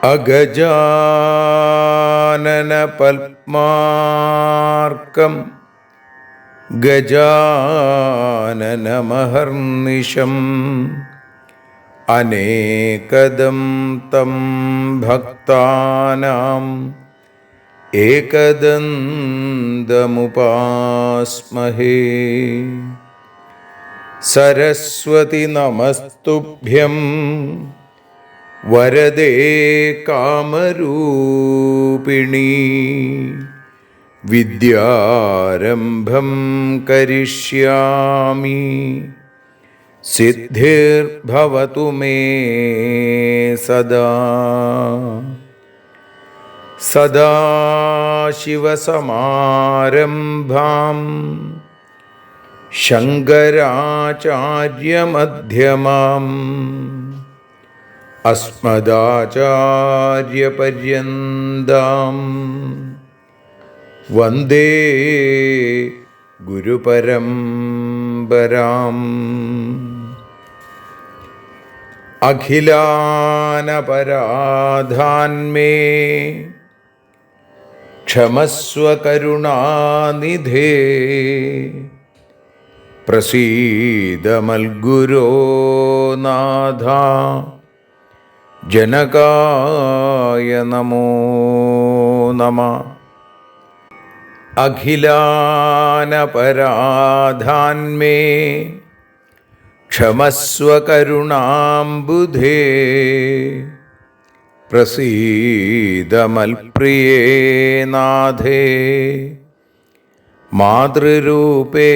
അഗജാനന പത്മാർക്കം ഗജാനനമഹർനിശം അനേകദം തം ഭക്താനാം ഏകദന്തമുപാസ്മഹേ. സരസ്വതി നമസ്തുഭ്യം വരദേ കാമരൂപിണി. വിദ്യാരംഭം കരിഷ്യാമി സിദ്ധിർഭവതു മേ സദാ. സദാശിവസമാരംഭാം ശങ്കരാചാര്യമധ്യമാം അസ്മദാചാര്യപര്യന്താം വന്ദേ ഗുരുപരമ്പരാം. അഖിലാനപരാധാന്മേ ക്ഷമസ്വ കരുണാനിധേ. പ്രസീദ മൽഗുരോ നാഥ ജനകായ നമോ നമഃ. അഖിലാനപരാധാന്മേ ക്ഷമസ്വ കരുണാംബുധേ. പ്രസീദ മൽപ്രിയേ നാഥേ മാതൃരൂപേ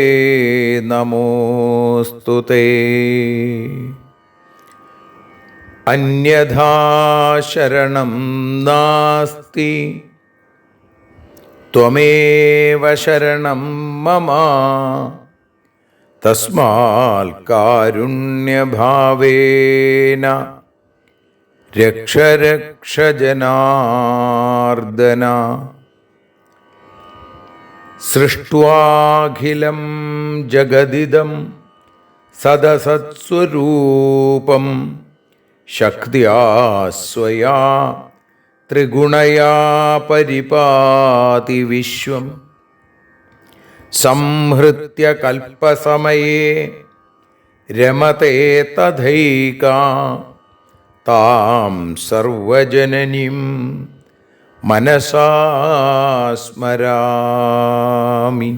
നമോസ്തുതേ. അന്യഥാ ശരണം നാസ്തി ത്വമേവ ശരണം മമ. തസ്മാൽ കാരുണ്യഭാവേന രക്ഷ രക്ഷ ജനാർദ്ദന. സൃഷ്ട്വാഖിലം ജഗദിദം സദസത്സ്വരൂപം ശക്തിയാ സ്വയാ ത്രിഗുണയാ പരിപാതി വിശ്വം. സംഹൃത്യ കൽപ്പസമയേ രമതേ തഥൈകാ താം സർവജനനീം മനസാ സ്മരാമി.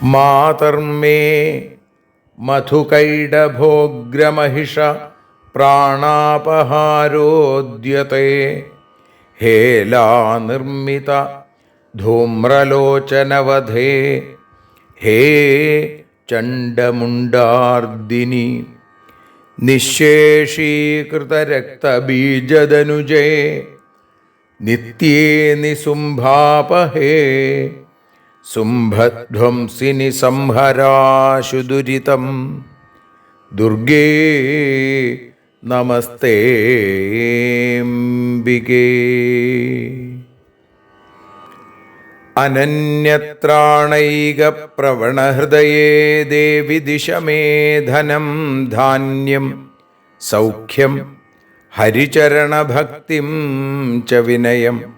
മാതർമേ മധുകൈടഭോഗ്രമഹിഷ പ്രാണാപഹാരോദ്യത്തെ. ഹേലാനിർമ്മിത ധൂമ്രലോചനവധേ ഹേ ചണ്ഡമുണ്ഡാർദിനി. നിശേഷീകൃതരക്തബീജദനുജേ നിത്യേ നിസുംഭാപഹേ. സുംഭധ്വംസിനി സംഹരാശു ദുരിതം ദുർഗേ നമസ്തേംബികേ. അനന്യത്രാണൈകപ്രവണഹൃദയേ ദേവി ദിശ മേ ധനം ധാന്യം സൗഖ്യം ഹരിചരണഭക്തിം ച വിനയം.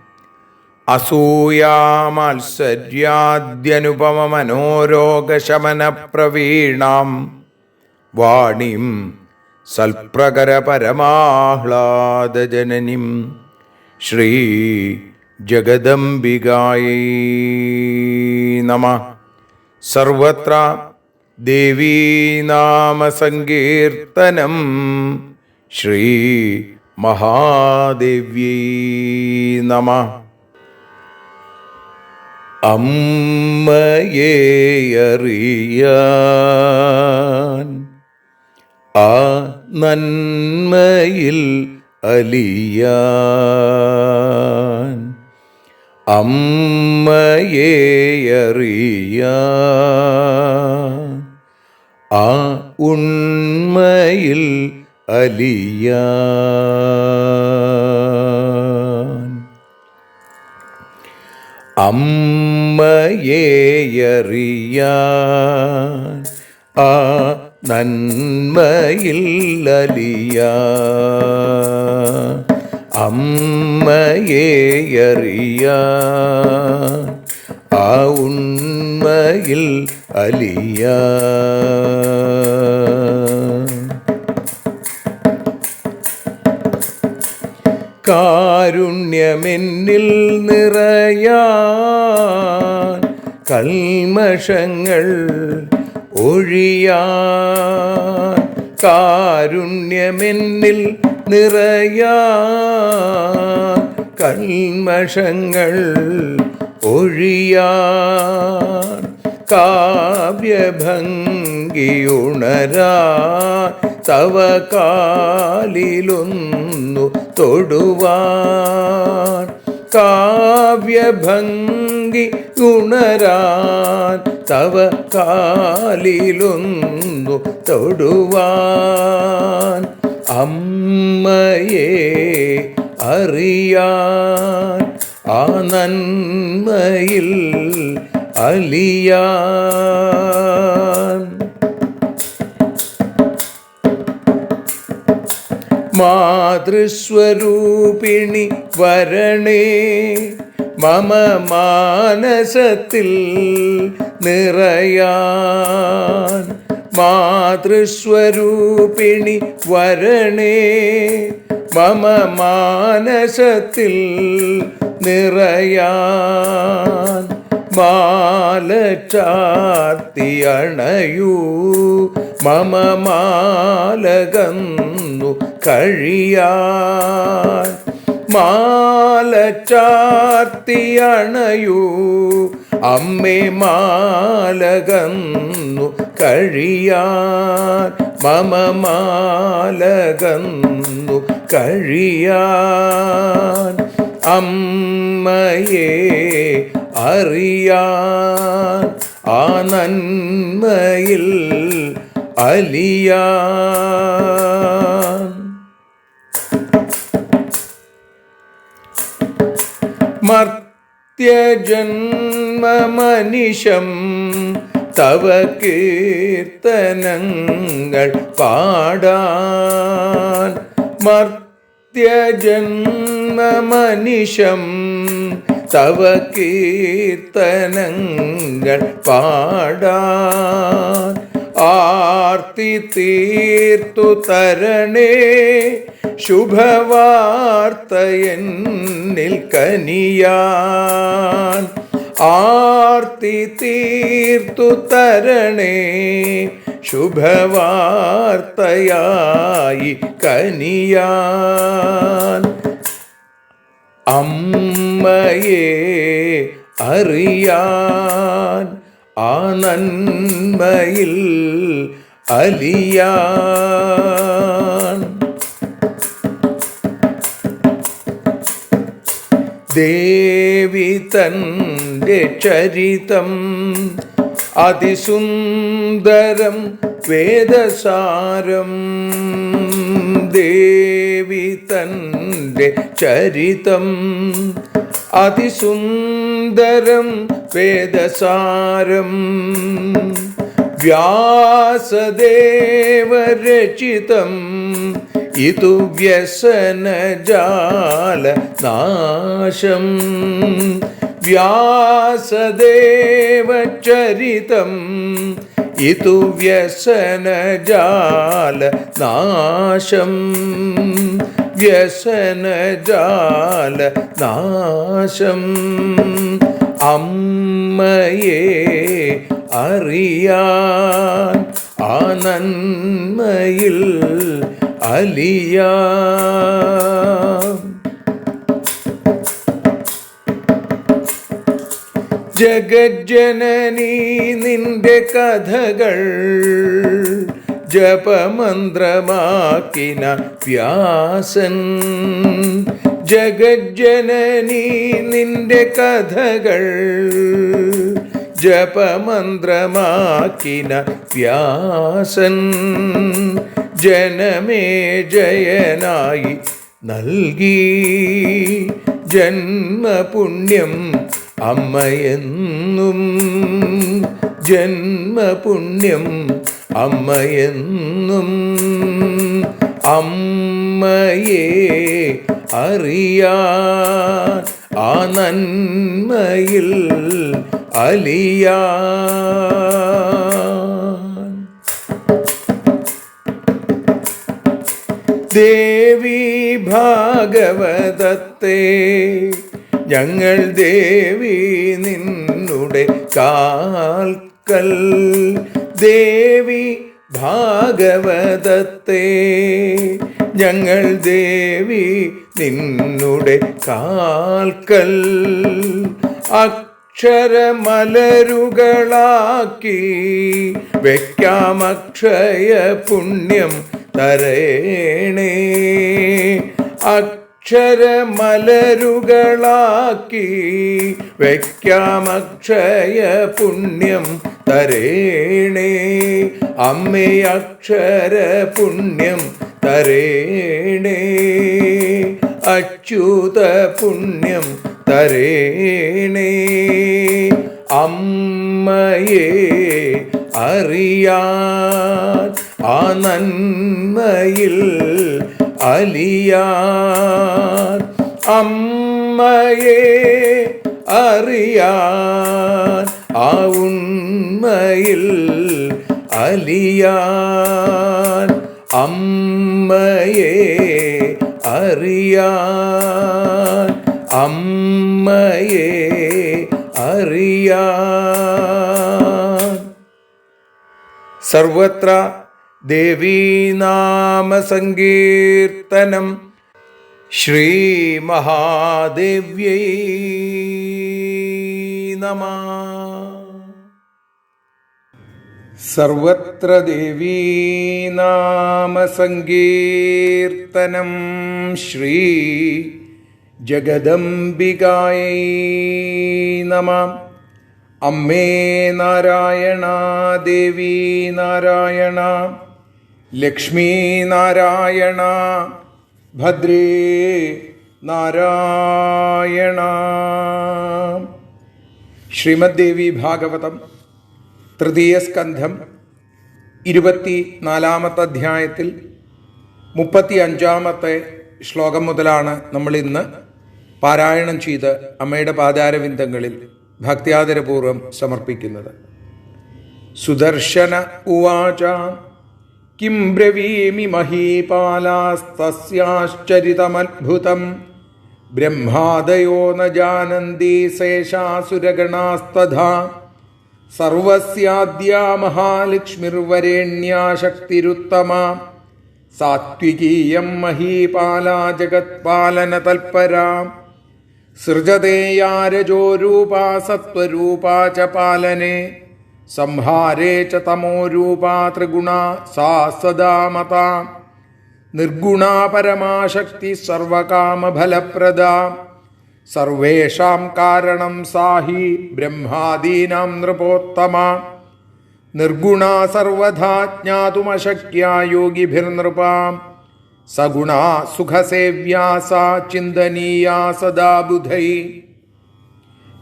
അസൂയാമാത്സര്യാദ്യനുപമമനോരോഗശമനപ്രവീണാം വാണീം സൽപ്രകരപരമാഹ്ലാദജനനീം ശ്രീ ജഗദംബികായൈ നമഃ. സർവത്ര ദേവീനാമസങ്കീർത്തനം ശ്രീ മഹാദേവ്യൈ നമഃ. അമ്മയെ അറിയാൻ ആ നന്മയിൽ അലിയാൻ, അമ്മയെ അറിയാൻ ആ ഉണ്മയിൽ അലിയാൻ, അമ്മയെ അറിയാൻ ആ നന്മയിൽ അലിയാൻ, അമ്മയെ അറിയാൻ ആ ഉണ്മയിൽ അലിയാൻ. കാരുണ്യമെന്നിൽ നിറയാൻ, കൽമഷങ്ങൾ ഒഴിയാൻ, കാരുണ്യമെന്നിൽ നിറയാൻ, കൽമഷങ്ങൾ ഒഴിയാൻ, കാവ്യഭംഗിയുണരാൻ തവ കാലിലൊന്നു തൊടുവാൻ, കാവ്യഭംഗി ഉണരാൻ തവ കാലിലൊന്നു തൊടുവാൻ, അമ്മയെ അറിയാൻ ആ നന്മയിൽ അലിയാൻ. മാതൃസ്വരൂപിണി വരണേ മമ മാനസത്തിൽ നിറയാൻ, മാതൃസ്വരൂപിണി വരണേ മമ മാനസത്തിൽ നിറയാൻ, മാല ചാർത്തി അണയൂ മമ മാലകന്നു കഴിയാൻ, മാല ചാർത്തി അണയൂ അമ്മേ മാലകന്നു കഴിയാൻ, മമ മാലകന്നു കഴിയാൻ, അമ്മയെ അറിയാൻ ആ നന്മയിൽ അലിയാൻ. മർത്യജന്മമനിശം തവ കീർത്തനങ്ങൾ പാടാൻ, മർത്യജന്മമനിശം തവ കീർത്തനങ്ങൾ പാടാൻ, ആർത്തി തീർത്തു തരണേ ശുഭവാർത്ത എന്നിൽ കനിയാൻ, ആർത്തി തീർത്തു തരണേ ശുഭവാർത്തയായി കനിയാൻ, അമ്മയെ അറിയാൻ ആ നന്മയിൽ അലിയാൻ. ദേവി തൻ്റെ ചരിതം അതിസുന്ദരം വേദസാരം, ദേവി തൻ്റെ ചരിതം അതിസുന്ദരം വേദസാരം, വ്യാസദേവരചിതം ഇതു വ്യസനജാല നാശം, വ്യാസദേവചരിതം ഇതു വ്യസനജാല നാശം, വ്യസനജാല നാശം, അമ്മയെ അറിയാൻ ആ നന്മയിൽ അലിയാൻ. ജഗജ്ജനനീ നിന്റെ കഥകൾ ജപമന്ത്രമാക്കിന വ്യാസൻ. ജഗജ്ജനനീ നിന്റെ കഥകൾ ജപമന്ത്രമാക്കിന വ്യാസൻ. ജനമേ ജയനായി നൽകി ജന്മപുണ്യം അമ്മയെന്നും. ജന്മപുണ്യം അമ്മയെന്നും. അമ്മയെ അറിയാൻ ആ നന്മയിൽ അലിയാൻ. ദേവി ഭാഗവതത്തെ ഞങ്ങൾ ദേവി നിന്നുടെ കാൽക്കൽ. ദേവി ഭാഗവതത്തെ ഞങ്ങൾ ദേവി നിന്നുടെ കാൽക്കൽ. അക്ഷരമലരുകളാക്കി വയ്ക്കാം അക്ഷയ പുണ്യം തരേണേ. അക്ഷരമലരുകളാക്കി വയ്ക്കാം അക്ഷയ പുണ്യം തരേണേ. അമ്മേ അക്ഷര പുണ്യം തരേണേ. അച്യുത പുണ്യം തരേണേ. അമ്മയെ അറിയാൻ ആ നന്മയിൽ അലിയാൻ. അമ്മയെ അറിയാൻ ആ ഉണ്മയിൽ അലിയാൻ. അമ്മയെ അറിയാൻ. അമ്മയെ അറിയാൻ. സർവത്ര ദേവീനാമസങ്കീർത്തനം. ശ്രീ മഹാദേവ്യൈ നമഃ. സർവത്ര ദേവീനാമസങ്കീർത്തനം. ശ്രീ ജഗദംബികായൈ നമഃ. അമ്മേ നാരായണ, ദേവി നാരായണ, ലക്ഷ്മീ നാരായണ, ഭദ്രേ നാരായണ. ശ്രീമദ് ദേവി ഭാഗവതം തൃതീയ സ്കന്ധം 24-ാമത്തെ അധ്യായത്തിൽ 35-ാമത്തെ ശ്ലോകം മുതലാണ് നമ്മൾ ഇന്ന് പാരായണം ചെയ്ത് അമ്മയുടെ പാദാരവിന്ദങ്ങളിൽ ഭക്ത്യാദരപൂർവം സമർപ്പിക്കുന്നത്. സുദർശന ഉവാച കിം ബ്രവീമി മഹീപാലാസ്തസ്യാശ്ചരിതമദ്ഭുതം ബ്രഹ്മാദയോ ന ജാനന്തി ശേഷാസുരഗണാസ്തഥാ സർവസ്യാദ്യാ മഹാലക്ഷ്മിർവരേണ്യാ ശക്തിരുത്തമാ സാത്വികീയം മഹീപാലാ ജഗത്പാലനതൽപരാ സൃജതേയാ രജോരൂപാ സത്വരൂപാ ച പാലനെ സംഹാരേ ച തമോരൂപാ ത്രിഗുണാ സാ സദാ മതാ നിർഗുണാ പരമാശക്തി സർവകാമഫലപ്രദാ സർവേഷാം കാരണം സാഹി ബ്രഹ്മാദീനാം നൃപോത്തമാ നിർഗുണാ സർവധാ ജ്ഞാതുമശക്യാ യോഗിഭിർനൃപാ സഗുണാ സുഖസേവ്യാ സാ ചിന്തനീയാ സദാ ബുധൈ.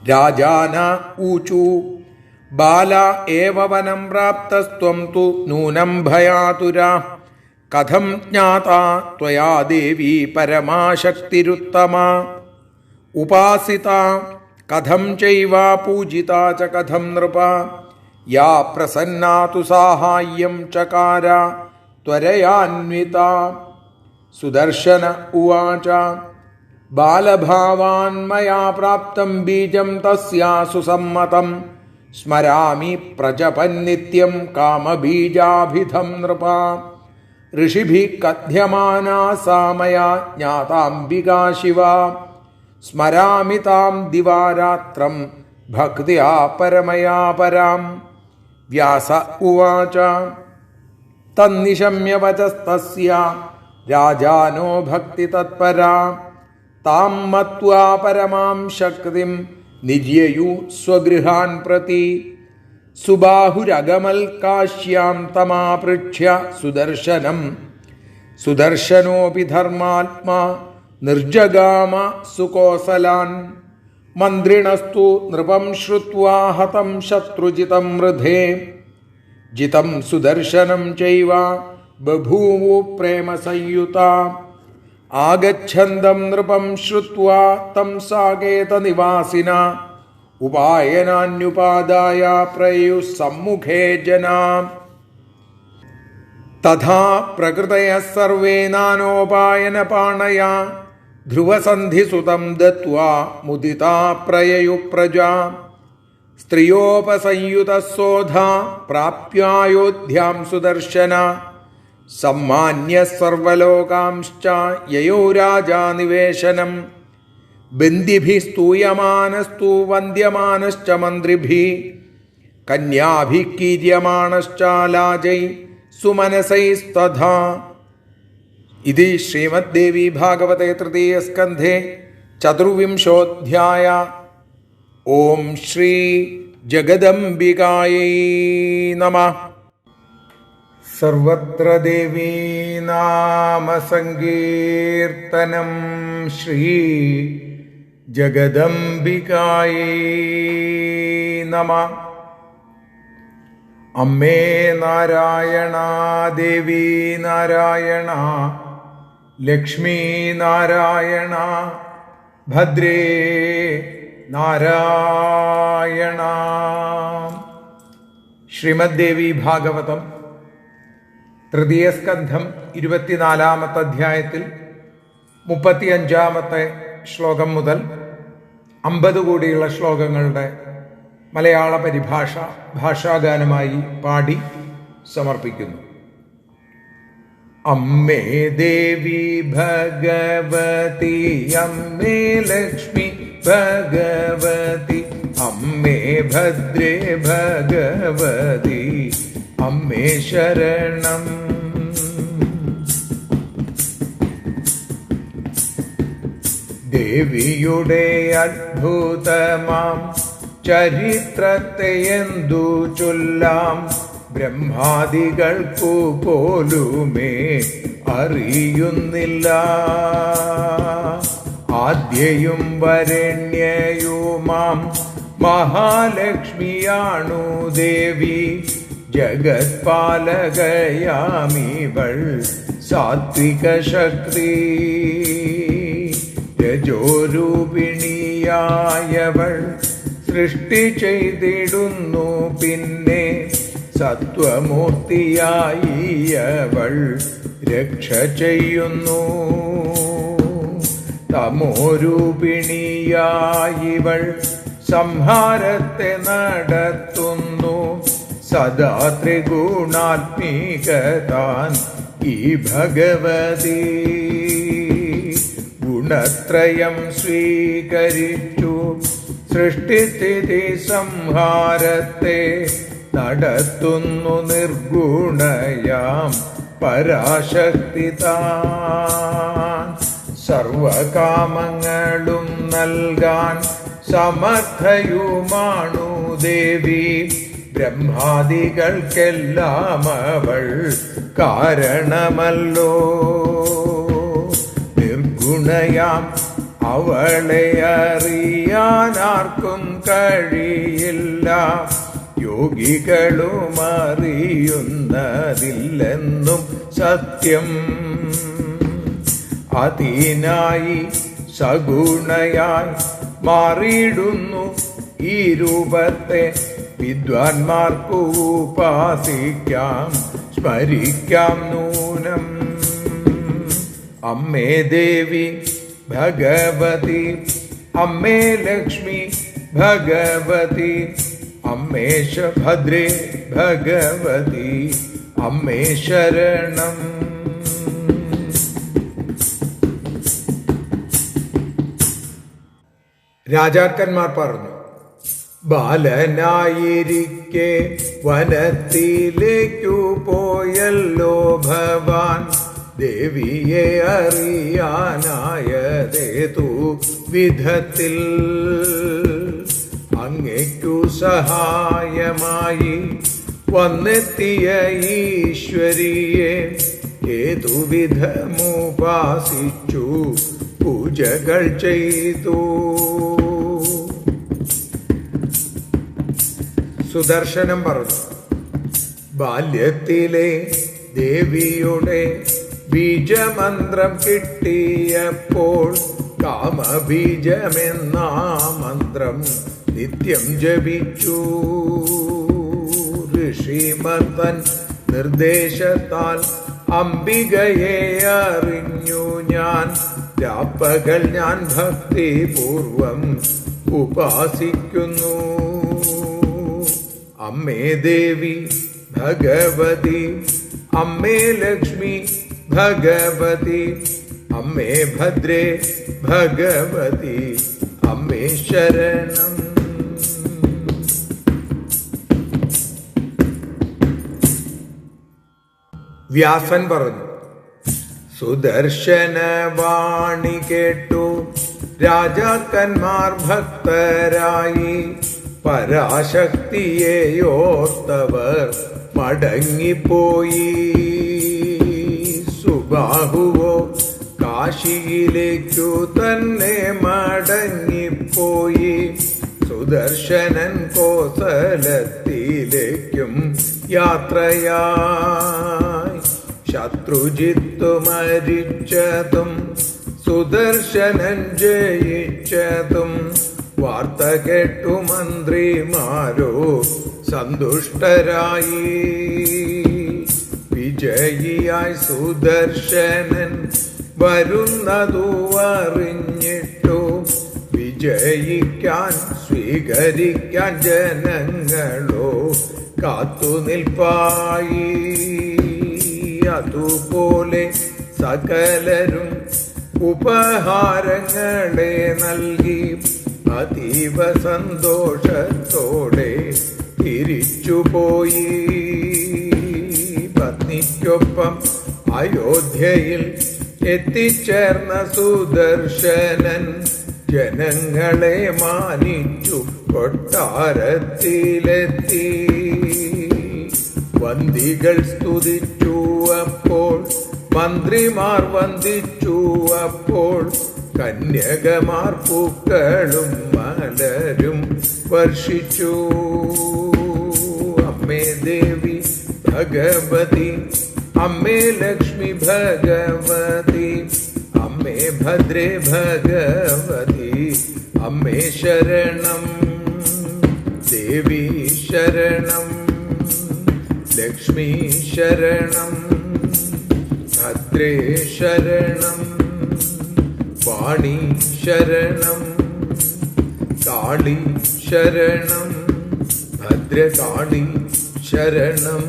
രാജാന ഊചു ബാല ഏവ വനം പ്രാപ്തസ്ത്വം തു നൂനം ഭയാതുരാ കഥം ജ്ഞാതാ ത്വയാ ദേവി പരമാശക്തിരുത്തമാ ഉപാസിതാ കഥം ചൈവ പൂജിതാ ച കഥം നൃപാ യാ പ്രസന്നാ തു സാഹായ്യം ചകാര ത്വരയാന്വിതാ. സുദർശന ഉവാച ബാലഭാവാൻ മയാ പ്രാപ്തം ബീജം തസ്യാ സുസമ്മതം സ്മരാമി പ്രജപന്നിത്യം കാമബീജാഭിധം നൃപാ ഋഷിഭിഃ കഥ്യമാനാ സാ മയാ ജ്ഞാതാംബികാ ശിവാ സ്മരാമി താം ദിവാരാത്രം ഭക്തിയാ പരമയാ പരാം. വ്യാസ ഉവാച തന്നിശമ്യ വചസ്തസ്യ രാജാനോ ഭക്തിതത്പരാ താം മത്വാ പരമാം ശക്തിം നിര്യയു സ്വഗൃഹാൻ പ്രതി. സുബാഹുരഗമൽകാശ്യാം തമാപൃച്ഛ്യ സുദർശനം. സുദർശനോപി ധർമാത്മാ നിർജഗാമ സുകോസലാൻ. മന്ത്രിണസ്തു നൃപം ശ്രുത്വാ ഹതം ശത്രുജിതം മൃധേ. ജിതം സുദർശനം ചൈവ ബഭൂവു പ്രേമസംയുതാ. ആഗച്ഛന്തം നൃപം ശ്രുത്വാ തം സാകേതനിവാസിനാ. ഉപായനാന്യുപാദായ പ്രയുഃ സമ്മുഖേ ജനാ. തഥാ പ്രകൃതയഃ സർവേ നാനോപായനപാണയാ. ധ്രുവസന്ധിസുതം ദത്വാ മുദിതാ പ്രയയുഃ പ്രജാ. സ്ത്രിയോപസംയുതസോധാ പ്രാപ്യായോധ്യാം സുദർശന. സമ്മാന്യ സർവലോകാംശ്ച യയോ രാജാ നിവേശനം. ബന്ദിഭിः സ്തൂയമാനസ്തു വന്ദ്യമാനശ്ച മന്ത്രിഭിः. കന്യാഭിः കീര്യമാണശ്ച ലാജൈ സുമനസൈസ്തഥാ. ഇതി ശ്രീമദ്ദേവി ഭാഗവതേ തൃതീയസ്കന്ധേ ചതുർവിംശോऽധ്യായ. ഓം ശ്രീ ജഗദംബികായൈ നമഃ. സർവത്ര ദേവീ നാമസങ്കീർത്തനം. ശ്രീ ജഗദംബികായൈ നമഃ. അമ്മേ നാരായണ, ദേവി നാരായണ, ലക്ഷ്മീ നാരായണ, ഭദ്രേ നാരായണ. ശ്രീമദ്ദേവി ഭാഗവതം തൃതീയസ്കന്ധം 24-ാമത്തെ അധ്യായത്തിൽ 35-ാമത്തെ ശ്ലോകം മുതൽ 50 കൂടിയുള്ള ശ്ലോകങ്ങളുടെ മലയാള പരിഭാഷ ഭാഷാഗാനമായി പാടി സമർപ്പിക്കുന്നു. അമ്മേ ദേവി ഭഗവതി, അമ്മേ ലക്ഷ്മി ഭഗവതി, അമ്മേ ഭദ്രേ ഭഗവതി, അമ്മേ ശരണം. ദേവിയുടെ അദ്ഭുതമാം ചരിത്രത്തെ എന്തു ചൊല്ലാം. ബ്രഹ്മാദികൾക്കു പോലുമേ അറിയുന്നില്ല. ആദ്യയും വരണ്യയുമാം മഹാലക്ഷ്മിയാണു ദേവി. ജഗത്പാലകയാമിവൾ സാത്വിക ശക്തി. രജോരൂപിണിയായവൾ സൃഷ്ടി ചെയ്തിടുന്നു. പിന്നെ സത്വമൂർത്തിയായിയവൾ രക്ഷ ചെയ്യുന്നു. തമോരൂപിണിയായിവൾ സംഹാരത്തെ നടത്തുന്നു. സദാ ത്രിഗുണാത്മികതാൻ ഈ ഭഗവതി. ഗുണത്രയം സ്വീകരിച്ചു സൃഷ്ടിസ്ഥിതി സംഹാരത്തെ നടത്തുന്നു നിർഗുണയാം പരാശക്തി താൻ. സർവകാമങ്ങളും നൽകാൻ സമർത്ഥയുമാണു ദേവി. ബ്രഹ്മാദികൾക്കെല്ലാം അവൾ കാരണമല്ലോ. നിർഗുണയാം അവളെ അറിയാനാർക്കും കഴിയില്ല. യോഗികളും അറിയുന്നതില്ലെന്നും സത്യം. അതിനായി സഗുണയായി മാറിയിടുന്നു ഈ രൂപത്തെ. വിദ്വാൻമാർക്കു ഉപാസിക്കാം, സ്മരിക്കാം നൂനം. അമ്മേ ദേവി ഭഗവതി, അമ്മേ ലക്ഷ്മി ഭഗവതി, അമ്മേ ഭദ്രേ ഭഗവതി, അമ്മേ ശരണം. രാജാക്കന്മാർ പറഞ്ഞു, ബാലനായിരിക്കെ വനത്തിലേക്കു പോയല്ലോ ഭവാൻ. ദേവിയെ അറിയാനായതേതു വിധത്തിൽ അങ്ങയ്ക്കു സഹായമായി വന്നെത്തിയ ഈശ്വരിയെ ഏതുവിധമുപാസിച്ചു പൂജകൾ ചെയ്തു. സുദർശനം പറഞ്ഞു, ബാല്യത്തിലെ ദേവിയുടെ ബീജമന്ത്രം കിട്ടിയപ്പോൾ കാമബീജമെന്ന മന്ത്രം നിത്യം ജപിച്ചു. ഋഷിമർത്തൻ നിർദ്ദേശത്താൽ അംബികയെ അറിഞ്ഞു ഞാൻ. രാപ്പകൽ ഞാൻ ഭക്തിപൂർവം ഉപാസിക്കുന്നു. അമ്മേ ദേവി ഭഗവതി, അമ്മേ ലക്ഷ്മി ഭഗവതി, അമ്മേ ഭദ്രേ ഭഗവതി, അമ്മേ ശരണം. വ്യാസൻ പറഞ്ഞു, സുദർശനവാണി കേട്ടു രാജാക്കന്മാർ ഭക്തരായി. പരാശക്തിയെയോർത്തവർ മടങ്ങിപ്പോയി. സുബാഹുവോ കാശിയിലേക്കു തന്നെ മടങ്ങിപ്പോയി. സുദർശനൻ കോസലത്തിലേക്കും യാത്രയായി. ശത്രുജിത്തു മരിച്ചതും സുദർശനൻ ജയിച്ചതും വാർത്ത കേട്ടു മന്ത്രിമാരോ സന്തുഷ്ടരായി. വിജയിയായി സുദർശനൻ വരുന്നതു അറിഞ്ഞിട്ടു വിജയിക്കാൻ സ്വീകരിക്കാൻ ജനങ്ങളോ കാത്തുനിൽപ്പായി. അതുപോലെ സകലരും ഉപഹാരങ്ങളെ നൽകി അതീവ സന്തോഷത്തോടെ തിരിച്ചുപോയി. പത്നിക്കൊപ്പം അയോധ്യയിൽ എത്തിച്ചേർന്ന സുദർശനൻ ജനങ്ങളെ മാനിച്ചു കൊട്ടാരത്തിലെത്തി. വന്ദികൾ സ്തുതിച്ചു അപ്പോൾ, മന്ത്രിമാർ വന്ദിച്ചു അപ്പോൾ, കന്യകമാർ പൂക്കളും മലരും വർഷിച്ചു. അമ്മേ ദേവി ഭഗവതി, അമ്മേ ലക്ഷ്മി ഭഗവതി, അമ്മേ ഭദ്രേ ഭഗവതി, അമ്മേ ശരണം. ദേവി ശരണം, ലക്ഷ്മി ശരണം, ഭദ്രേ ശരണം, വാണി ശരണം, കാളി ശരണം, ഭദ്രകാളി ശരണം.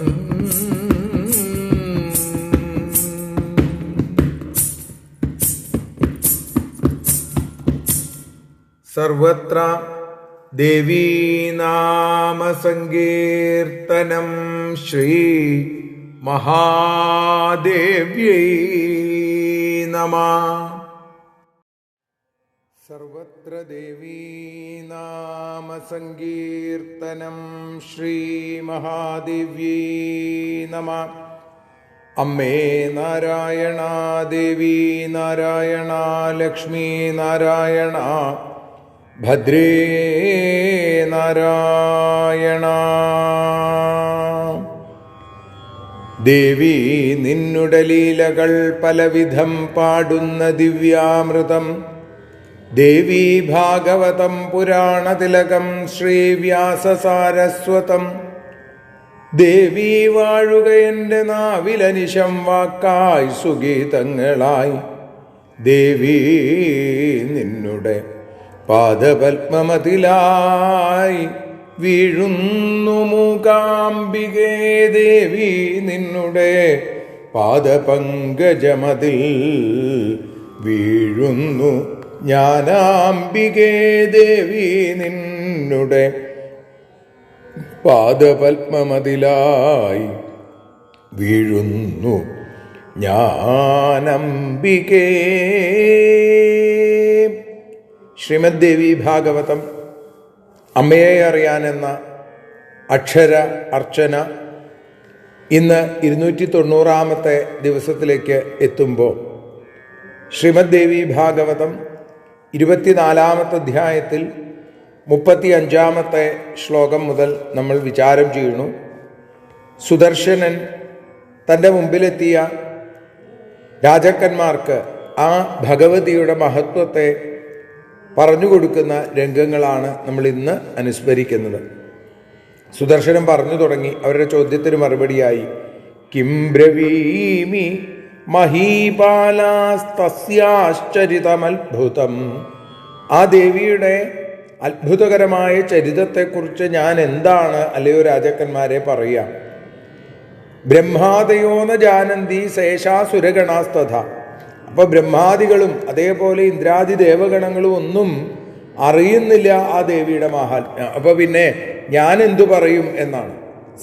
സർവത്ര ദേവീനാമസങ്കീർത്തനം. ശ്രീ മഹാദേവ്യൈ നമഃ. സർവത്ര ദേവീനാമസങ്കീർത്തനം. ശ്രീ മഹാദേവ്യൈ നമഃ. അമ്മേ നാരായണ, ദേവി നാരായണ, ലക്ഷ്മി നാരായണ, ഭദ്രേ നാരായണ. ദേവി നിന്നുടെ ലീലകൾ പലവിധം പാടുന്ന ദിവ്യാമൃതം. ദേവി ഭാഗവതം പുരാണതിലകം ശ്രീവ്യാസസാരസ്വതം. ദേവി വാഴുക എൻ്റെ നാവിലനിശം വാക്കായി സുഗീതങ്ങളായി. ദേവി നിന്നുടെ പാദപത്മമതിലായി വീഴുന്നു മൂകാംബികേ. ദേവി നിന്നുടെ പാദപങ്കജമതിൽ വീഴുന്നു ജ്ഞാനാംബികേ. ദേവി നിന്നുടെ പാദപത്മമതിലായി വീഴുന്നു ഞാനംബികേ. ശ്രീമദ് ദേവി ഭാഗവതം അമ്മയെ അറിയാനെന്ന അക്ഷര അർച്ചന ഇന്ന് 290 ദിവസത്തിലേക്ക് എത്തുമ്പോൾ ശ്രീമദ് ദേവി ഭാഗവതം 24 അധ്യായത്തിൽ 35 ശ്ലോകം മുതൽ നമ്മൾ വിചാരം ചെയ്യുന്നു. സുദർശനൻ തൻ്റെ മുമ്പിലെത്തിയ രാജാക്കന്മാർക്ക് ആ ഭഗവതിയുടെ മഹത്വത്തെ പറഞ്ഞുകൊടുക്കുന്ന രംഗങ്ങളാണ് നമ്മൾ ഇന്ന് അനുസ്മരിക്കുന്നത്. സുദർശനം പറഞ്ഞു തുടങ്ങി. അവരുടെ ചോദ്യത്തിന് മറുപടിയായി കിം ബ്രവീമി മഹീപാലാസ്തസ്യാശ്ചരിതമത്ഭുതം. ആ ദേവിയുടെ അത്ഭുതകരമായ ചരിതത്തെക്കുറിച്ച് ഞാൻ എന്താണ് അല്ലയോ രാജാക്കന്മാരെ പറയാം. ബ്രഹ്മാദയോന ജാനന്തി ശേഷാസുരഗണാസ്തഥ. അപ്പൊ ബ്രഹ്മാദികളും അതേപോലെ ഇന്ദ്രാദി ദേവഗണങ്ങളും ഒന്നും അറിയുന്നില്ല ആ ദേവിയുടെ മഹാത്മ്യം. അപ്പൊ പിന്നെ ഞാൻ എന്തു പറയും എന്നാണ്.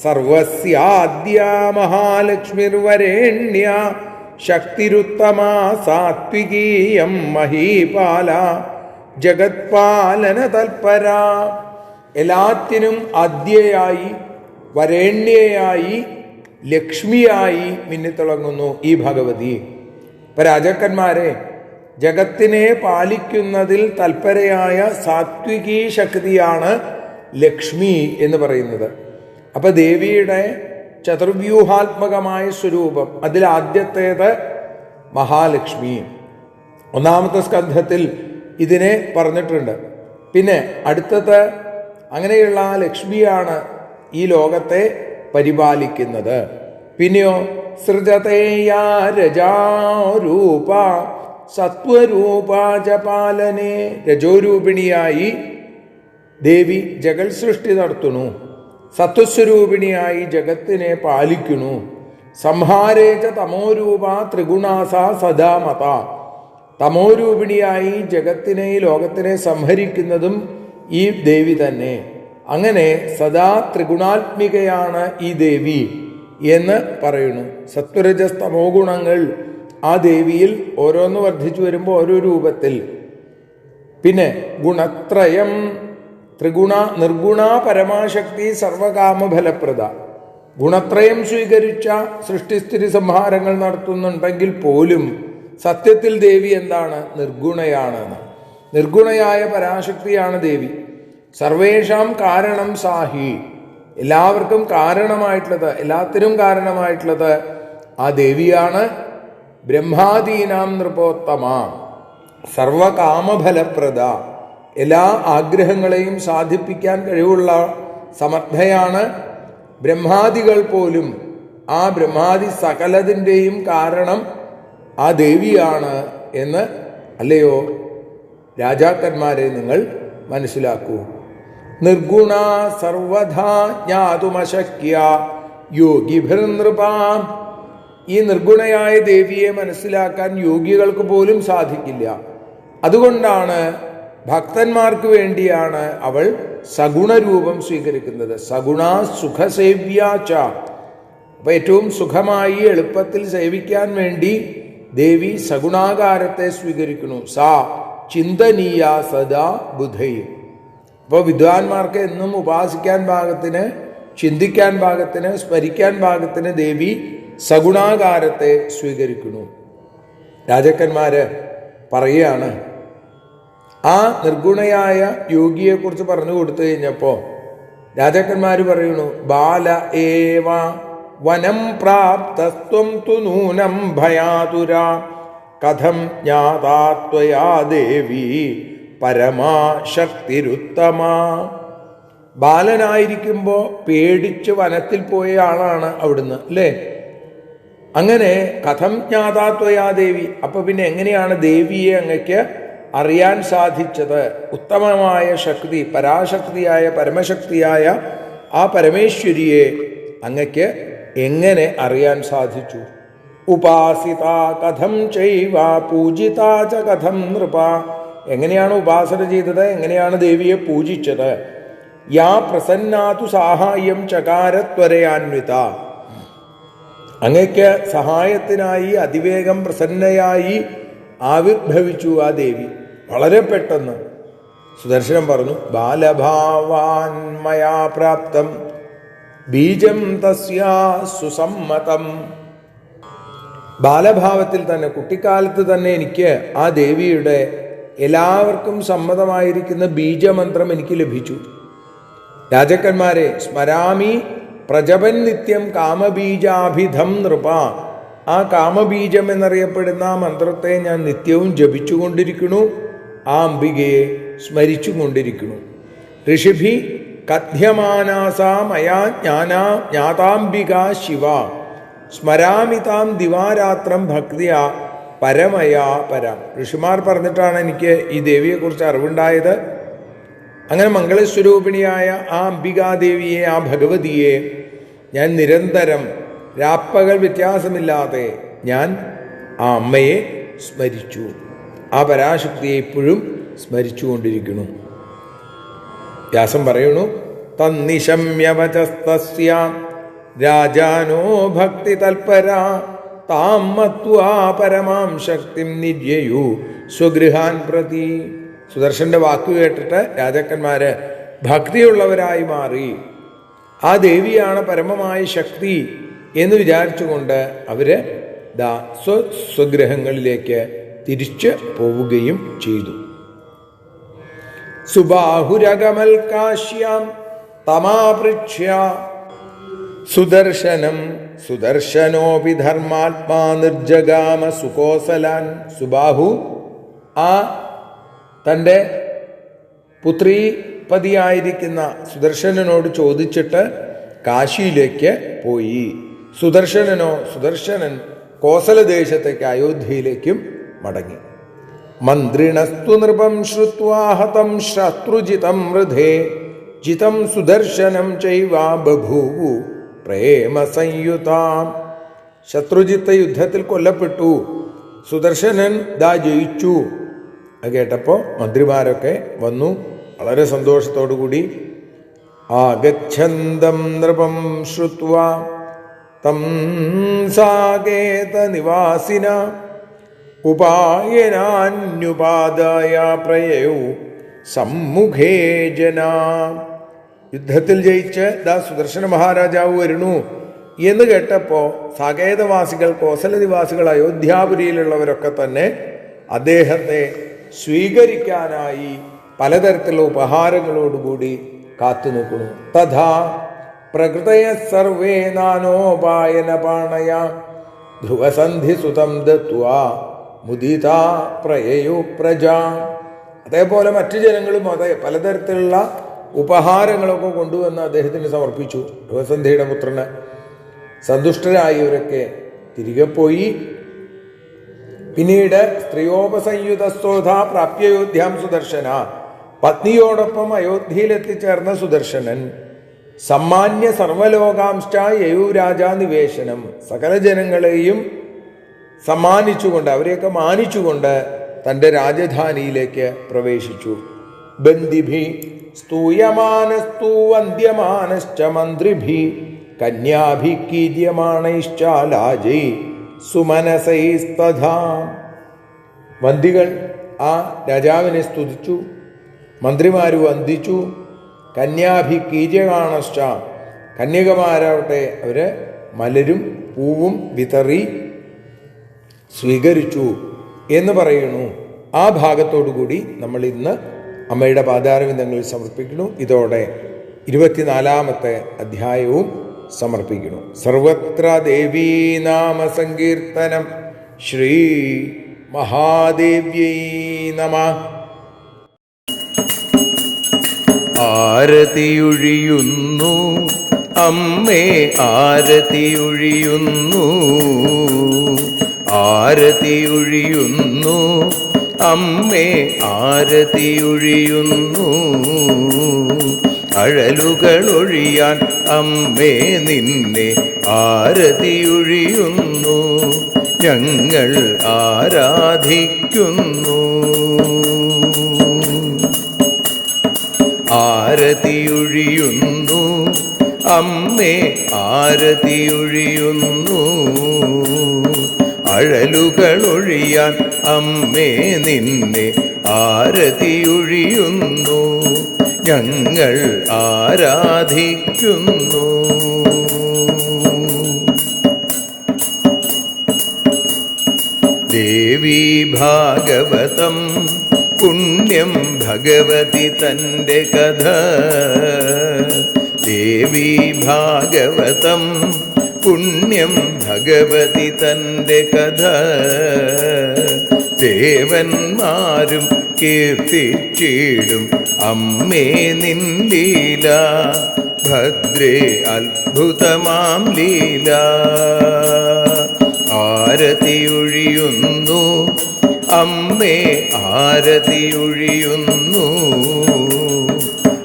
സർവസ്യാദ്യ മഹാലക്ഷ്മിർവരേണ്യ ശക്തിരുത്തമാ സാത്വികീയം മഹീപാല ജഗത്പാലന തൽപര. എല്ലാത്തിനും ആദ്യയായി വരേണ്യയായി ലക്ഷ്മിയായി മിന്നിത്തിളങ്ങുന്നു ഈ ഭഗവതി. ഇപ്പൊ രാജാക്കന്മാരെ, ജഗത്തിനെ പാലിക്കുന്നതിൽ തൽപരയായ സാത്വികീ ശക്തിയാണ് ലക്ഷ്മി എന്ന് പറയുന്നത്. അപ്പൊ ദേവിയുടെ ചതുർവ്യൂഹാത്മകമായ സ്വരൂപം, അതിൽ ആദ്യത്തേത് മഹാലക്ഷ്മി. 1-ാമത്തെ സ്കന്ധത്തിൽ ഇതിനെ പറഞ്ഞിട്ടുണ്ട്. പിന്നെ അടുത്തത് അങ്ങനെയുള്ള ലക്ഷ്മിയാണ് ഈ ലോകത്തെ പരിപാലിക്കുന്നത്. പിന്നെയോ സൃജതേയാ രജാരൂപ സത്വരൂപാചപാലനെ. രജോരൂപിണിയായി ദേവി ജഗൽ സൃഷ്ടി നടത്തുന്നു. സത്വസ്വരൂപിണിയായി ജഗത്തിനെ പാലിക്കുന്നു. സംഹാരേച തമോരൂപ ത്രിഗുണാസ സദാമത. തമോരൂപിണിയായി ജഗത്തിനെ ലോകത്തിനെ സംഹരിക്കുന്നതും ഈ ദേവി തന്നെ. അങ്ങനെ സദാ ത്രിഗുണാത്മികയാണ് ഈ ദേവി എന്ന് പറയുന്നു. സത്വരജസ് തമോ ഗുണങ്ങൾ ആ ദേവിയിൽ ഓരോന്ന് വർദ്ധിച്ചു വരുമ്പോൾ ഓരോ രൂപത്തിൽ. പിന്നെ ഗുണത്രയം ത്രിഗുണ നിർഗുണ പരമാശക്തി സർവകാമഫലപ്രദ. ഗുണത്രയം സ്വീകരിച്ച സൃഷ്ടിസ്ഥിതി സംഹാരങ്ങൾ നടത്തുന്നുണ്ടെങ്കിൽ പോലും സത്യത്തിൽ ദേവി എന്താണ്? നിർഗുണയാണെന്ന്. നിർഗുണയായ പരാശക്തിയാണ് ദേവി. സർവേഷാം കാരണം സാഹി. എല്ലാവർക്കും കാരണമായിട്ടുള്ളത്, എല്ലാത്തിനും കാരണമായിട്ടുള്ളത് ആ ദേവിയാണ്. ബ്രഹ്മാദീനാം നൃപോത്തമ സർവകാമഫലപ്രദ. എല്ലാ ആഗ്രഹങ്ങളെയും സാധിപ്പിക്കാൻ കഴിവുള്ള സമർത്ഥയാണ്. ബ്രഹ്മാദികൾ പോലും ആ ബ്രഹ്മാദി സകലതിൻ്റെയും കാരണം ആ ദേവിയാണ് എന്ന് അല്ലയോ രാജാക്കന്മാരെ നിങ്ങൾ മനസ്സിലാക്കൂ. നിർഗുണ സർവധാ ജ്ഞാതുമശക്യ യോഗിഭിർനൃപാം. ഈ നിർഗുണയായ ദേവിയെ മനസ്സിലാക്കാൻ യോഗികൾക്ക് പോലും സാധിക്കില്ല. അതുകൊണ്ടാണ് ഭക്തന്മാർക്ക് വേണ്ടിയാണ് അവൾ സഗുണരൂപം സ്വീകരിക്കുന്നത്. സഗുണ സുഖസേവ്യാച്ച. അപ്പൊ ഏറ്റവും സുഖമായി എളുപ്പത്തിൽ സേവിക്കാൻ വേണ്ടി ദേവി സഗുണാകാരത്തെ സ്വീകരിക്കുന്നു. സാ ചിന്തനീയ സദാ ബുധൈ. അപ്പോൾ വിദ്വാൻമാർക്ക് എന്നും ഉപാസിക്കാൻ പാകത്തിന്, ചിന്തിക്കാൻ പാകത്തിന്, സ്മരിക്കാൻ പാകത്തിന് ദേവി സഗുണാകാരത്തെ സ്വീകരിക്കുന്നു. രാജാക്കന്മാര് പറയുകയാണ്, ആ നിർഗുണയായ യോഗിയെക്കുറിച്ച് പറഞ്ഞു കൊടുത്തു കഴിഞ്ഞപ്പോൾ രാജാക്കന്മാർ പറയുന്നു, ബാല ഏവ വനം പ്രാപ്തസ്ത്വം തു നൂനം ഭയാതുര കഥം ജ്ഞാതാത്വയാ ദേവി പരമാശക്തിരുത്തമ. ബാലനായിരിക്കുമ്പോൾ പേടിച്ച് വനത്തിൽ പോയ ആളാണ് അവിടുന്ന്, അല്ലേ? അങ്ങനെ കഥം ജ്ഞാതാത്വയാ ദേവി. അപ്പൊ പിന്നെ എങ്ങനെയാണ് ദേവിയെ അങ്ങക്ക് അറിയാൻ സാധിച്ചത്? ഉത്തമമായ ശക്തി, പരാശക്തിയായ പരമശക്തിയായ ആ പരമേശ്വരിയെ അങ്ങക്ക് എങ്ങനെ അറിയാൻ സാധിച്ചു? ഉപാസിത കഥം ചൈവ പൂജിത ച കഥം നൃപ. എങ്ങനെയാണ് ഉപാസന ചെയ്തത്? എങ്ങനെയാണ് ദേവിയെ പൂജിച്ചത്? യാ പ്രസന്നാതു സാഹായം ചകാരത്വരയാന്വിത. അങ്ങയ്ക്ക് സഹായത്തിനായി അതിവേഗം പ്രസന്നയായി ആവിർഭവിച്ചു ആ ദേവി വളരെ പെട്ടെന്ന്. സുദർശനം പറഞ്ഞു, ബാലഭാവാൻ മയാ പ്രാപ്തം ബീജം തസ്യാ സുസമ്മതം. ബാലഭാവത്തിൽ തന്നെ, കുട്ടിക്കാലത്ത് തന്നെ എനിക്ക് ആ ദേവിയുടെ എല്ലാവർക്കും സമ്മതമായിരിക്കുന്ന ബീജമന്ത്രം എനിക്ക് ലഭിച്ചു. രാജാക്കന്മാരെ, സ്മരാമി പ്രജപൻ നിത്യം കാമബീജാഭിധം നൃപ. ആ കാമബീജം എന്നറിയപ്പെടുന്ന ആ മന്ത്രത്തെ ഞാൻ നിത്യവും ജപിച്ചുകൊണ്ടിരിക്കുന്നു. ആ അംബികയെ സ്മരിച്ചു കൊണ്ടിരിക്കുന്നു. ഋഷിഭി കഥ്യമാനാസാ മയാ ജ്ഞാതാംബിക ശിവ സ്മരാമിതാം ദിവാരാത്രം ഭക്തിയാ പരമയാ പരം. ഋഷിമാർ പറഞ്ഞിട്ടാണ് എനിക്ക് ഈ ദേവിയെക്കുറിച്ച് അറിവുണ്ടായത്. അങ്ങനെ മംഗളസ്വരൂപിണിയായ ആ അംബികാദേവിയെ, ആ ഭഗവതിയെ ഞാൻ നിരന്തരം രാപ്പകൽ വ്യത്യാസമില്ലാതെ ഞാൻ ആ അമ്മയെ സ്മരിച്ചു. ആ പരാശക്തിയെ ഇപ്പോഴും സ്മരിച്ചുകൊണ്ടിരിക്കുന്നു. വ്യാസം പറയുന്നു, തന്നിശമ്യവചസ്തസ്യ രാജാനോ ഭക്തി തൽപരാ താം മത്വാ പരമാം ശക്തിം നിര്യയു സ്വഗൃഹാൻ പ്രതി. സുദർശന്റെ വാക്കു കേട്ടിട്ട് രാജാക്കന്മാര് ഭക്തിയുള്ളവരായി മാറി. ആ ദേവിയാണ് പരമമായ ശക്തി എന്ന് വിചാരിച്ചുകൊണ്ട് അവര് സ്വഗ്രഹങ്ങളിലേക്ക് തിരിച്ചു പോവുകയും ചെയ്തു. സുബാഹുരകമൽ കാശ്യാം തമാപൃച്ഛ്യ സുദർശനം സുദർശനോപി ധർമാത്മാ നിർജഗാമ സുകോസലാൻ. സുബാഹു ആ തൻ്റെ പുത്രീപതിയായിരിക്കുന്ന സുദർശനനോട് ചോദിച്ചിട്ട് കാശിയിലേക്ക് പോയി. സുദർശനൻ കോസലദേശത്തേക്ക് അയോധ്യയിലേക്കും മടങ്ങി. മന്ത്രിണസ്തു നൃപം ശ്രുത്വാ ഹതം ശത്രുജിതം ഹൃദേ ജിതം സുദർശനം ചൈവാ ബഭൂവു പ്രേമ സംയുതാം. ശത്രുജിത്ത് യുദ്ധത്തിൽ കൊല്ലപ്പെട്ടു, സുദർശനൻ ജയിച്ചു. അത് കേട്ടപ്പോൾ മന്ത്രിമാരൊക്കെ വന്നു വളരെ സന്തോഷത്തോടു കൂടി. ആഗച്ഛന്തം നൃപം ശ്രുത്വാ തം സാകേത നിവാസിന ഉപായനാന്യുപാദായ പ്രയയൗ സമ്മുഖേ ജനാ. യുദ്ധത്തിൽ ജയിച്ച് സുദർശന മഹാരാജാവ് വരുന്നു എന്ന് കേട്ടപ്പോൾ സാകേതവാസികൾ, കോസലനിവാസികൾ, അയോധ്യാപുരിയിലുള്ളവരൊക്കെ തന്നെ അദ്ദേഹത്തെ സ്വീകരിക്കാനായി പലതരത്തിലുള്ള ഉപഹാരങ്ങളോടുകൂടി കാത്തു നിൽക്കുന്നു. തഥാ പ്രകൃതയ സർവേ നാനോപായന പാണയ ധ്രുവസന്ധിസുതം ദത്വാ മുദിതാ പ്രയയോ പ്രജ. അതേപോലെ മറ്റു ജനങ്ങളും അതെ പലതരത്തിലുള്ള ഉപഹാരങ്ങളൊക്കെ കൊണ്ടുവന്ന് അദ്ദേഹത്തിന് സമർപ്പിച്ചു. ധ്രുവസന്ധിയുടെ പുത്രന് സന്തുഷ്ടരായവരൊക്കെ തിരികെ പോയി. പിന്നീട് സ്ത്രീയോപസംയുതസ്തോധ പ്രാപ്യയോധ്യാം സുദർശന. പത്നിയോടൊപ്പം അയോധ്യയിലെത്തിച്ചേർന്ന സുദർശനൻ സമ്മാന്യ സർവലോകാംശ്ച യയുരാജാ നിവേശനം. സകല ജനങ്ങളെയും സമ്മാനിച്ചുകൊണ്ട്, അവരെയൊക്കെ മാനിച്ചുകൊണ്ട് തൻ്റെ രാജധാനിയിലേക്ക് പ്രവേശിച്ചു. ബന്ദിഭി സ്തൂയമാനസ്തു വന്ദ്യമാനശ്ച മന്ത്രിഭി കന്യാഭി കീര്യമാണൈശ്ചാലാജൈ സുമനസൈസ്തഥാ. വന്ദികൾ ആ രാജാവിനെ സ്തുതിച്ചു, മന്ത്രിമാര് വന്ദിച്ചു. കന്യാഭി കീര്യമാണശ്ച, കന്യകമാരാവട്ടെ അവര് മലരും പൂവും വിതറി സ്വീകരിച്ചു എന്ന് പറയുന്നു. ആ ഭാഗത്തോടുകൂടി നമ്മൾ ഇന്ന് അമ്മയുടെ പാദാരവിന്ദങ്ങളിൽ സമർപ്പിക്കുന്നു. ഇതോടെ 24-ാമത്തെ അധ്യായവും സമർപ്പിക്കുന്നു. സർവത്ര ദേവീ നാമ സങ്കീർത്തനം. ശ്രീ മഹാദേവ്യൈ നമഃ. ആരതിയൊഴിയുന്നു അമ്മേ, ആരതിയൊഴിയുന്നു, ആരതിയൊഴിയുന്നു അമ്മേ, ആരതിയൊഴിയുന്നു. അഴലുകളൊഴിയാൻ അമ്മേ നിന്നെ ആരതിയൊഴിയുന്നു, ഞങ്ങൾ ആരാധിക്കുന്നു. ആരതിയൊഴിയുന്നു അമ്മേ ആരതിയൊഴിയുന്നു. അഴലുകളൊഴിയാൻ അമ്മേ നിന്നെ ആരതിയൊഴിയുന്നു. ഞങ്ങൾ ആരാധിക്കുന്നു. ദേവി ഭാഗവതം പുണ്യം ഭഗവതി തൻ്റെ കഥ. ദേവി ഭാഗവതം പുണ്യം ഭഗവതി തൻ്റെ കഥ. ദേവന്മാരും കീർത്തിച്ചിടും അമ്മേ നിൻ ലീല. ഭദ്രേ അത്ഭുതമാം ലീല. ആരതിയൊഴിയുന്നു അമ്മേ ആരതിയൊഴിയുന്നു.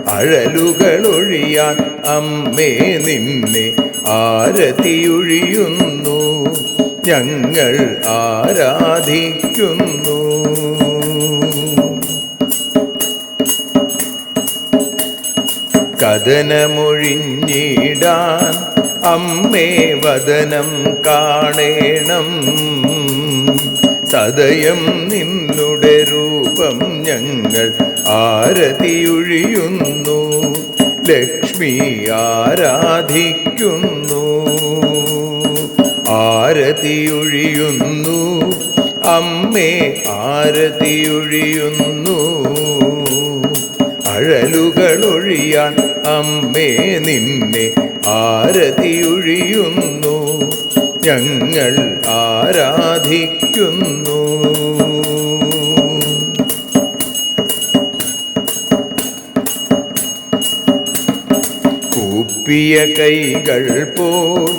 അഴലുകളൊഴിയാൻ അമ്മേ നിന്നെ ആരതിയൊഴിയുന്നു. ഞങ്ങൾ ആരാധിക്കുന്നു. കഥനമൊഴിഞ്ഞിടാൻ അമ്മേ വദനം കാണേണം. സദയം നിന്നുടെ രൂപം ഞങ്ങൾ ആരതിയൊഴിയുന്നു. ലക്ഷ്മി ആരാധിക്കുന്നു. ആരതിയൊഴിയുന്നു അമ്മേ ആരതിയൊഴിയുന്നു. അഴലുകളൊഴിയാൻ അമ്മേ നിന്നെ ആരതിയൊഴിയുന്നു. ഞങ്ങൾ ആരാധിക്കുന്നു. കൂപ്പിയ കൈകൾ പോൽ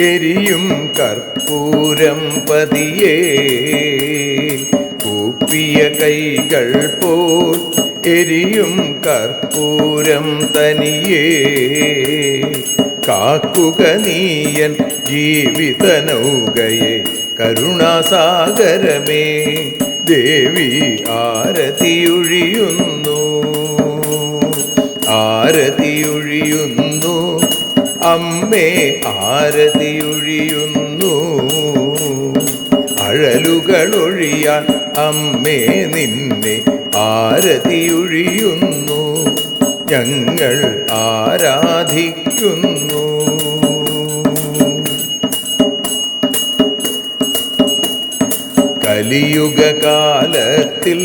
എരിയും കർപ്പൂരം പതിയേ. കൂപ്പിയ കൈകൾ പോൽ എരിയും കർപ്പൂരം തനിയേ. കാക്കുക നീയൻ ജീവിത നൗകയെ കരുണാസാഗരമേ. ദേവി ആരതിയൊഴിയുന്നു. ആരതിയൊഴിയുന്നു അമ്മേ ആരതിയൊഴിയുന്നു. അഴലുകളൊഴിയാൻ അമ്മേ നിന്നെ ആരതിയൊഴിയുന്നു. ഞങ്ങൾ ആരാധിക്കുന്നു. കലിയുഗകാലത്തിൽ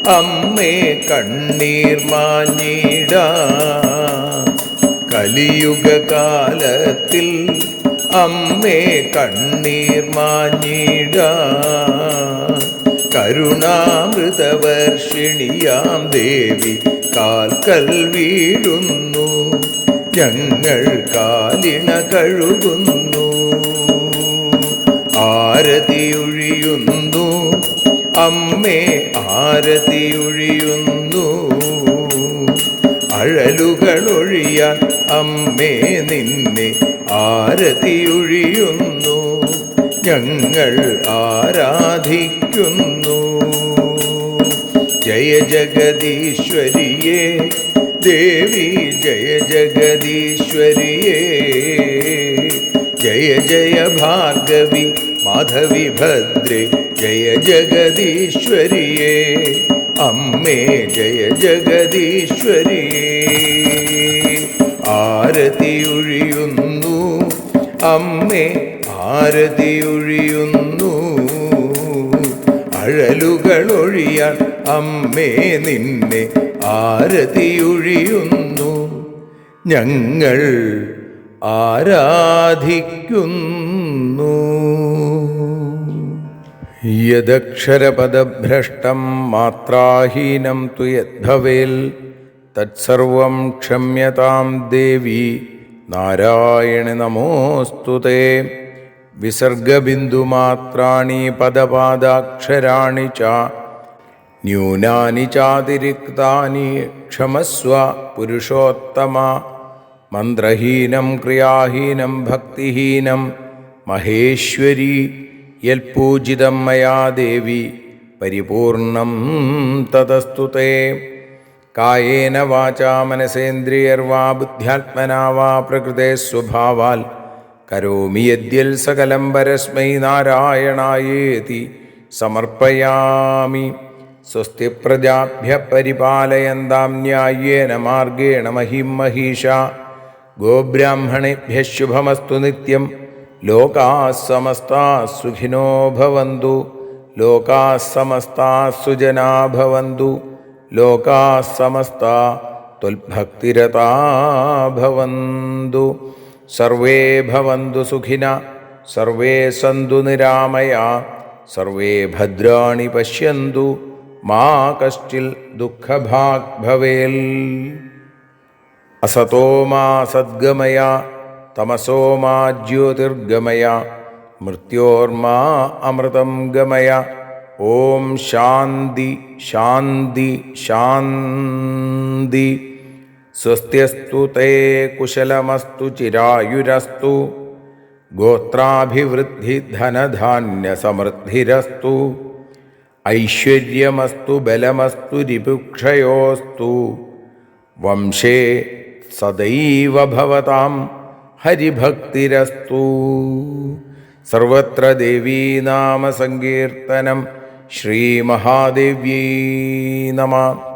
അമ്മേ കണ്ണീർ മാഞ്ഞിടാം. കലിയുഗകാലത്തിൽ അമ്മേ കണ്ണീർ മാഞ്ഞിടാം. കരുണാമൃതവർഷിണിയാം ദേവി കാൽക്കൽ വീഴുന്നു. ഞങ്ങൾ കാലിണ കഴുകുന്നു. ആരതിയൊഴിയുന്നു അമ്മേ ആരതിയൊഴിയുന്നു. അഴലുകളൊഴിയാൻ അമ്മേ നിന്നെ ആരതിയൊഴിയുന്നു. ഞങ്ങൾ ആരാധിക്കുന്നു. ജയ ജഗദീശ്വരിയേ ദേവി ജയ ജഗദീശ്വരിയേ. ജയ ജയ ഭാർഗവി മാധവി ഭദ്രേ ജയ ജഗദീശ്വരിയേ. അമ്മേ ജയ ജഗദീശ്വരിയേ. ആരതിയൊഴിയുന്നു അമ്മേ ആരതിയൊഴിയുന്നു. അഴലുകളൊഴിയാൻ അമ്മേ നിന്നെ ആരതിയൊഴിയുന്നു. ഞങ്ങൾ ആരാധിക്കുന്നു. യദക്ഷരപദഭ്രഷ്ടം മാത്രാഹീനം തു യദ്ഭവേൽ തത്സർവം ക്ഷമ്യതാം ദേവി നാരായണി നമോസ്തുതേ. വിസർഗബിന്ദുമാത്രാണി പദപാദാക്ഷരാണി ച ന്യൂനാനി ചാതിരിക്താനി ക്ഷമസ്വ പുരുഷോത്തമ. മന്ത്രഹീനം ക്രിയാഹീനം ഭക്തിഹീനം മഹേശ്വരി യൽപൂജിതം മയാ ദേവി പരിപൂർണം തതസ്തുതേ. കായേന വാചാ മനസേന്ദ്രിയർവാ ബുദ്ധ്യാത്മനാ വാ പ്രകൃതേ സ്വഭാവാൽ കരോമി യദ്യൽ സകലം പരസ്മൈ നാരായണായേതി സമർപ്പയാമി. സ്വസ്തി പ്രജാഭ്യ പരിപാലയന്താം ന്യായേന മാർഗേണ മഹിം മഹീഷാ. ഗോബ്രാഹ്മണേഭ്യഃ ശുഭമസ്തു നിത്യം. ലോകാഃ സമസ്താഃ സുഖിനോ ഭവന്തു. ലോകാഃ സമസ്താഃ സുജനാ ഭവന്തു. ലോകാഃ സമസ്താഃ ത്വൽഭക്തിരതാ ഭവന്തു. സർവേ ഭവന്തു സുഖിനഃ. സർവേ സന്തു നിരാമയാഃ. സർവേ ഭദ്രാണി പശ്യന്തു. മാ കശ്ചിൽ ദുഃഖഭാഗ് ഭവേൽ. അസതോ മാ സദ്ഗമയ. തമസോ മാ ജ്യോതിർഗമയ. മൃത്യോർമാ അമൃതം ഗമയ. ഓം ശാന്തി ശാന്തി ശാന്തി. സ്വസ്ത്യസ്തു തേ കുശലമസ്തു ചിരായുരസ്തു. ഗോത്രാഭിവൃദ്ധി ധനധാന്യസമൃദ്ധിരസ്തു. ഐശ്വര്യമസ്തു ബലമസ്തു രിപുക്ഷയോസ്തു. വംശേ സദൈവ ഭവതാം ഹരിഭക്തിരസ്തു. സർവത്ര ദേവീനാമസങ്കീർത്തനം. ശ്രീമഹാദേവ്യൈ നമഃ.